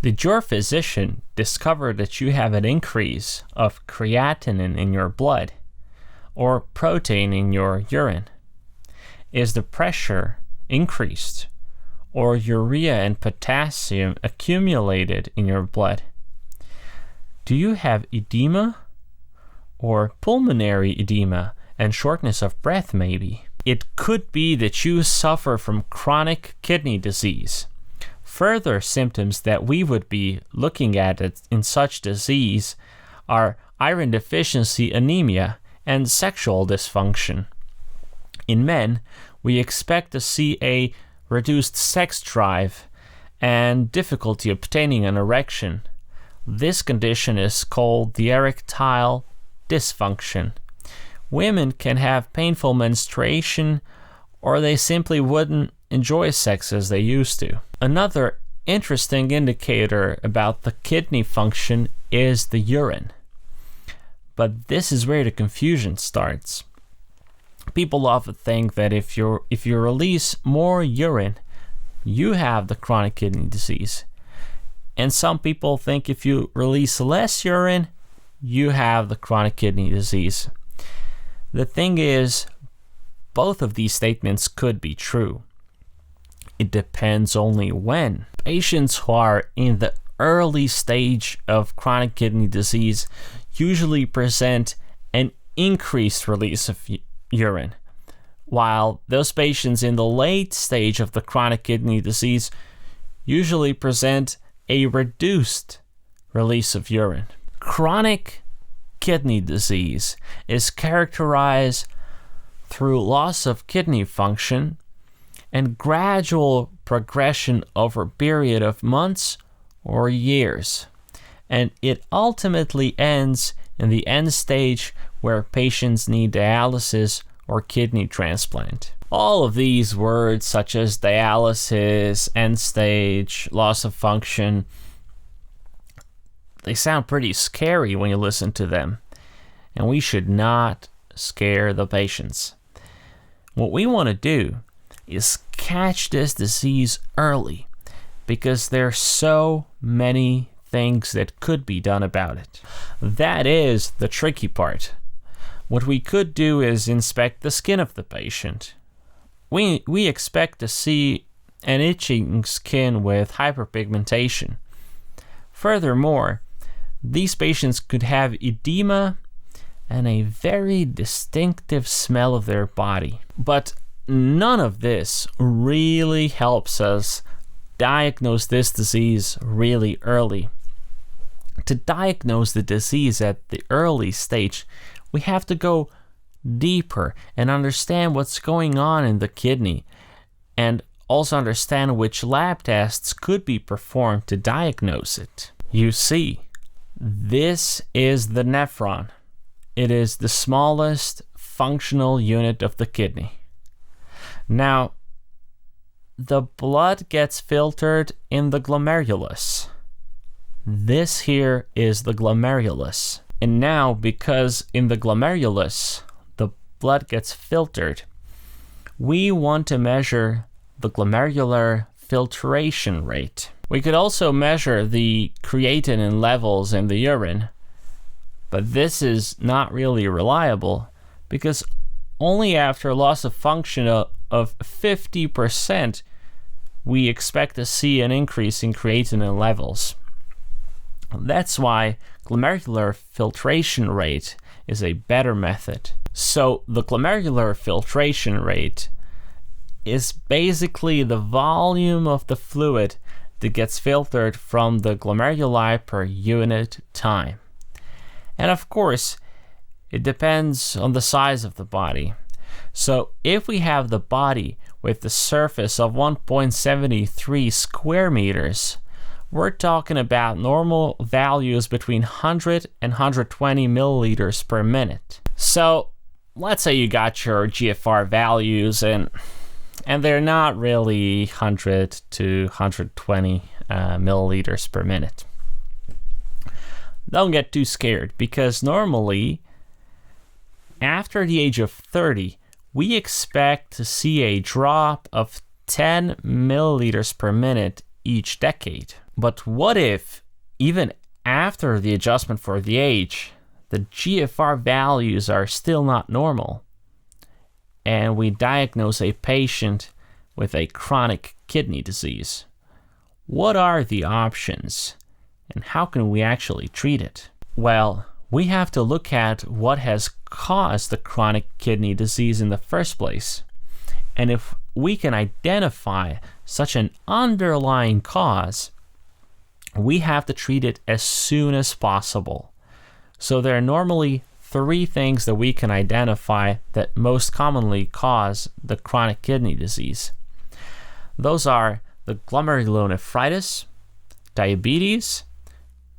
Did your physician discover that you have an increase of creatinine in your blood or protein in your urine? Is the pressure increased or urea and potassium accumulated in your blood? Do you have edema or pulmonary edema and shortness of breath maybe? It could be that you suffer from chronic kidney disease. Further symptoms that we would be looking at in such disease are iron deficiency anemia and sexual dysfunction. In men, we expect to see a reduced sex drive and difficulty obtaining an erection. This condition is called the erectile dysfunction. Women can have painful menstruation, or they simply wouldn't enjoy sex as they used to. Another interesting indicator about the kidney function is the urine. But this is where the confusion starts. People often think that if you release more urine, you have the chronic kidney disease. And some people think if you release less urine, you have the chronic kidney disease. The thing is, both of these statements could be true. It depends only when. Patients who are in the early stage of chronic kidney disease usually present an increased release of urine, while those patients in the late stage of the chronic kidney disease usually present a reduced release of urine. Chronic kidney disease is characterized through loss of kidney function and gradual progression over a period of months or years. And it ultimately ends in the end stage where patients need dialysis or kidney transplant. All of these words such as dialysis, end stage, loss of function, they sound pretty scary when you listen to them. And we should not scare the patients. What we want to do is catch this disease early, because there are so many things that could be done about it. That is the tricky part. What we could do is inspect the skin of the patient. We expect to see an itching skin with hyperpigmentation. Furthermore, these patients could have edema and a very distinctive smell of their body. But none of this really helps us diagnose this disease really early. To diagnose the disease at the early stage, we have to go deeper and understand what's going on in the kidney, and also understand which lab tests could be performed to diagnose it. You see, this is the nephron. It is the smallest functional unit of the kidney. Now, the blood gets filtered in the glomerulus. This here is the glomerulus. And now, because in the glomerulus, the blood gets filtered, we want to measure the glomerular filtration rate. We could also measure the creatinine levels in the urine, but this is not really reliable because only after loss of function of 50%, we expect to see an increase in creatinine levels. That's why glomerular filtration rate is a better method. So the glomerular filtration rate is basically the volume of the fluid that gets filtered from the glomeruli per unit time. And of course, it depends on the size of the body. So if we have the body with the surface of 1.73 square meters, we're talking about normal values between 100 and 120 milliliters per minute. So let's say you got your GFR values and they're not really 100 to 120 milliliters per minute. Don't get too scared, because normally after the age of 30, we expect to see a drop of 10 milliliters per minute each decade. But what if, even after the adjustment for the age, the GFR values are still not normal, and we diagnose a patient with a chronic kidney disease? What are the options, and how can we actually treat it? Well, we have to look at what has caused the chronic kidney disease in the first place. And if we can identify such an underlying cause, we have to treat it as soon as possible. So there are normally 3 things that we can identify that most commonly cause the chronic kidney disease. Those are the glomerulonephritis, diabetes,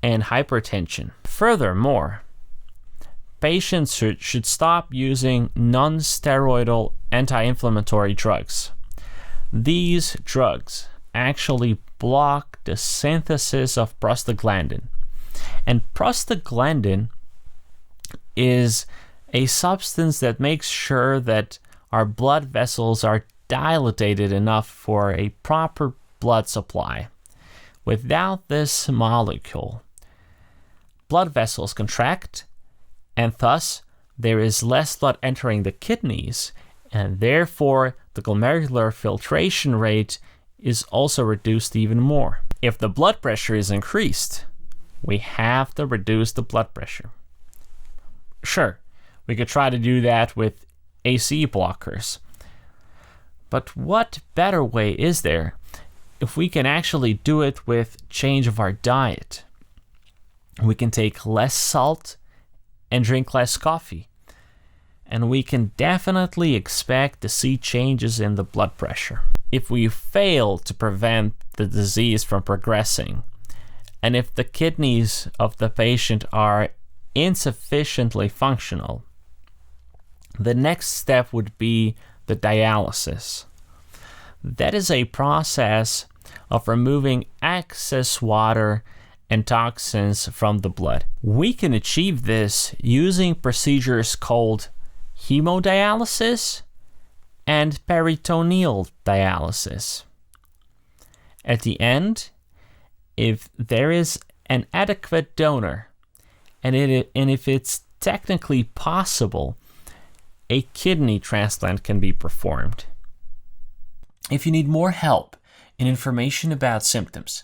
and hypertension. Furthermore, patients should stop using non-steroidal anti-inflammatory drugs. These drugs actually block the synthesis of prostaglandin. And prostaglandin is a substance that makes sure that our blood vessels are dilated enough for a proper blood supply. Without this molecule, blood vessels contract, and thus there is less blood entering the kidneys, and therefore the glomerular filtration rate is also reduced even more. If the blood pressure is increased, we have to reduce the blood pressure. Sure, we could try to do that with ACE blockers. But what better way is there if we can actually do it with change of our diet? We can take less salt and drink less coffee. And we can definitely expect to see changes in the blood pressure. If we fail to prevent the disease from progressing, and if the kidneys of the patient are insufficiently functional, the next step would be the dialysis. That is a process of removing excess water and toxins from the blood. We can achieve this using procedures called hemodialysis and peritoneal dialysis. At the end, if there is an adequate donor, and if it's technically possible, a kidney transplant can be performed. If you need more help and information about symptoms,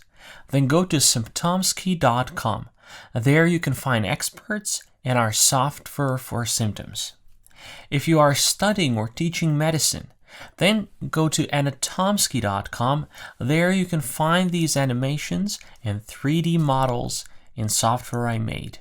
then go to symptomsky.com. There you can find experts and our software for symptoms. If you are studying or teaching medicine, then go to anatomsky.com. There you can find these animations and 3D models in software I made.